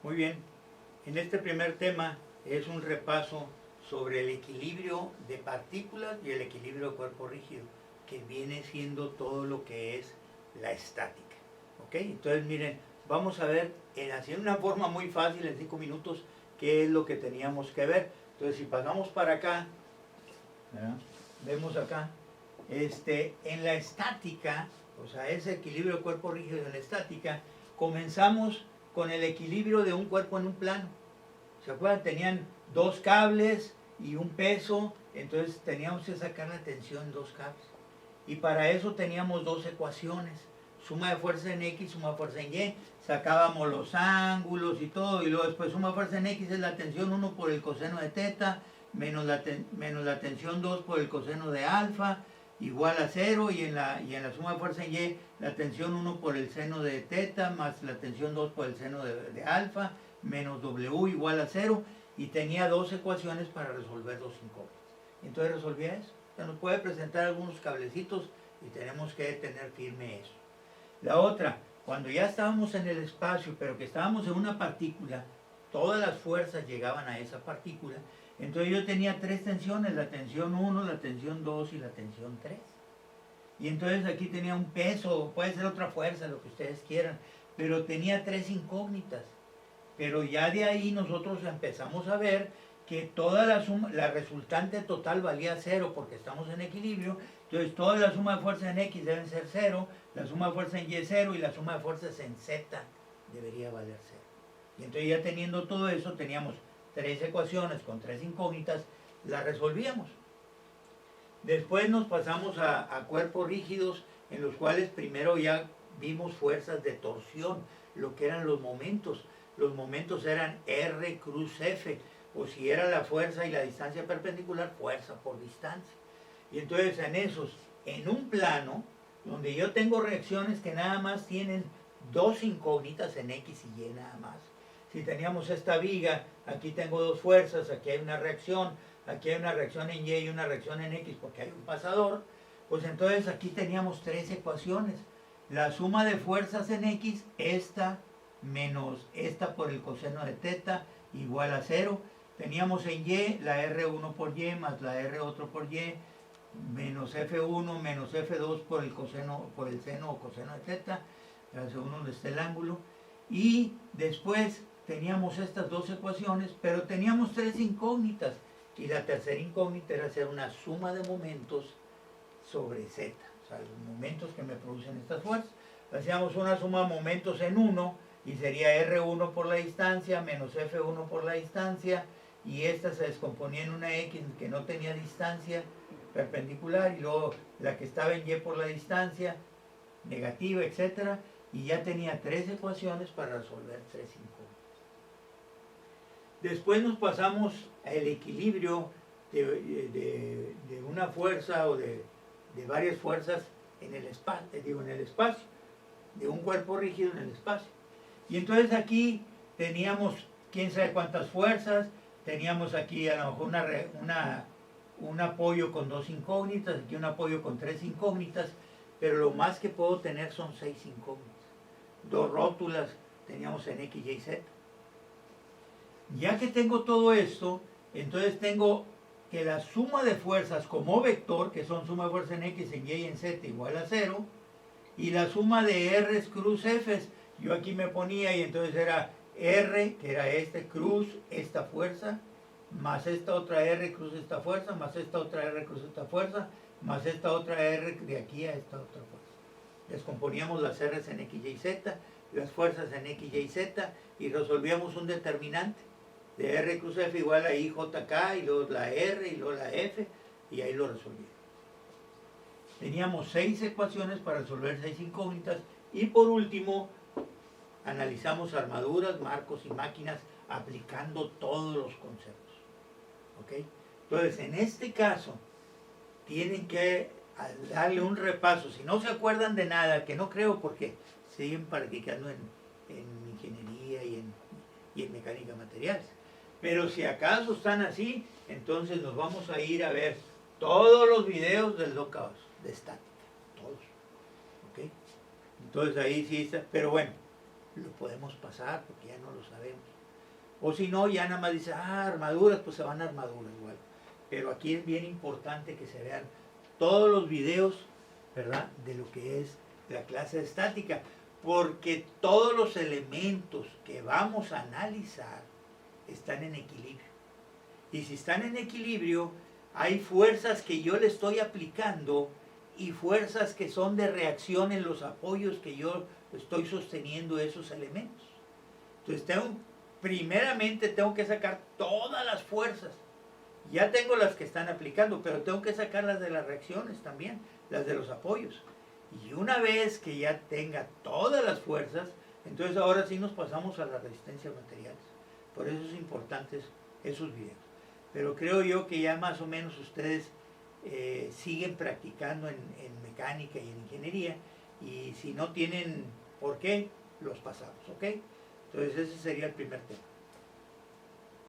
Muy bien, en este primer tema es un repaso sobre el equilibrio de partículas y el equilibrio de cuerpo rígido, que viene siendo todo lo que es la estática. ¿Ok? Entonces miren, vamos a ver así en una forma muy fácil, en 5 minutos, qué es lo que teníamos que ver. Entonces si pasamos para acá, ¿verdad? Vemos acá, en la estática, o sea, ese equilibrio de cuerpo rígido en la estática, comenzamos con el equilibrio de un cuerpo en un plano. ¿Se acuerdan? Tenían dos cables y un peso, entonces teníamos que sacar la tensión en dos cables. Y para eso teníamos dos ecuaciones, suma de fuerza en X, suma de fuerza en Y, sacábamos los ángulos y todo, y luego después suma de fuerza en X es la tensión 1 por el coseno de teta, menos la tensión 2 por el coseno de alfa, igual a 0, y en la suma de fuerza en Y, la tensión 1 por el seno de teta, más la tensión 2 por el seno de alfa, menos W igual a 0, y tenía dos ecuaciones para resolver dos incógnitas. Entonces resolvía eso. Se nos puede presentar algunos cablecitos y tenemos que tener firme eso. La otra, cuando ya estábamos en el espacio, pero que estábamos en una partícula, todas las fuerzas llegaban a esa partícula, entonces yo tenía tres tensiones, la tensión 1, la tensión 2 y la tensión 3. Y entonces aquí tenía un peso, puede ser otra fuerza, lo que ustedes quieran, pero tenía tres incógnitas. Pero ya de ahí nosotros empezamos a ver que toda la resultante total valía 0 porque estamos en equilibrio, entonces toda la suma de fuerzas en X deben ser 0, la suma de fuerzas en Y 0 y la suma de fuerzas en Z debería valer 0. Y entonces ya teniendo todo eso, teníamos tres ecuaciones con tres incógnitas, las resolvíamos. Después nos pasamos a cuerpos rígidos en los cuales primero ya vimos fuerzas de torsión, lo que eran los momentos. Los momentos eran R cruz F, o si era la fuerza y la distancia perpendicular, fuerza por distancia. Y entonces en esos, en un plano, donde yo tengo reacciones que nada más tienen dos incógnitas en X y Y nada más. Si teníamos esta viga, aquí tengo dos fuerzas, aquí hay una reacción en Y y una reacción en X porque hay un pasador, pues entonces aquí teníamos tres ecuaciones. La suma de fuerzas en X, esta menos esta por el coseno de teta, igual a 0. Teníamos en Y la R1 por Y más la R2 por Y, menos F1 menos F2 por el seno o coseno de teta, según donde esté el ángulo. Y después teníamos estas dos ecuaciones, pero teníamos tres incógnitas. Y la tercera incógnita era hacer una suma de momentos sobre Z, o sea, los momentos que me producen estas fuerzas. Hacíamos una suma de momentos en 1 y sería R1 por la distancia menos F1 por la distancia, y esta se descomponía en una X que no tenía distancia perpendicular, y luego la que estaba en Y por la distancia negativa, etcétera, y ya tenía tres ecuaciones para resolver tres incógnitas. Después nos pasamos al equilibrio de una fuerza o de varias fuerzas en el espacio, de un cuerpo rígido en el espacio. Y entonces aquí teníamos quién sabe cuántas fuerzas, teníamos aquí a lo mejor un apoyo con dos incógnitas, aquí un apoyo con tres incógnitas, pero lo más que puedo tener son 6 incógnitas. Dos rótulas teníamos en X, Y, Z. Ya que tengo todo esto, entonces tengo que la suma de fuerzas como vector, que son suma de fuerzas en X, en Y y en Z igual a 0, y la suma de R's cruz F's, yo aquí me ponía y entonces era R, que era cruz esta fuerza, más esta otra R cruz esta fuerza, más esta otra R cruz esta fuerza, más esta otra R de aquí a esta otra fuerza. Descomponíamos las R's en X, Y, Z, las fuerzas en X, Y, Z, y resolvíamos un determinante de R cruz F igual a IJK, y luego la R, y luego la F, y ahí lo resolvíamos. Teníamos 6 ecuaciones para resolver 6 incógnitas, y por último, analizamos armaduras, marcos y máquinas aplicando todos los conceptos. ¿Ok? Entonces, en este caso, tienen que darle un repaso. Si no se acuerdan de nada, que no creo porque siguen practicando en ingeniería y en mecánica materiales. Pero si acaso están así, entonces nos vamos a ir a ver todos los videos del lockout, de estática, todos. ¿Ok? Entonces ahí sí está, pero bueno, lo podemos pasar porque ya no lo sabemos. O si no, ya nada más dice, armaduras, pues se van a armaduras igual. Pero aquí es bien importante que se vean todos los videos, ¿verdad?, de lo que es la clase de estática, porque todos los elementos que vamos a analizar están en equilibrio. Y si están en equilibrio, hay fuerzas que yo le estoy aplicando y fuerzas que son de reacción en los apoyos que yo estoy sosteniendo esos elementos. Entonces primeramente tengo que sacar todas las fuerzas. Ya tengo las que están aplicando, pero tengo que sacar las de las reacciones también, las de los apoyos. Y una vez que ya tenga todas las fuerzas, entonces ahora sí nos pasamos a la resistencia a materiales. Por eso es importante esos videos. Pero creo yo que ya más o menos ustedes siguen practicando en mecánica y en ingeniería, y si no tienen por qué, los pasamos, ¿ok? Entonces ese sería el primer tema.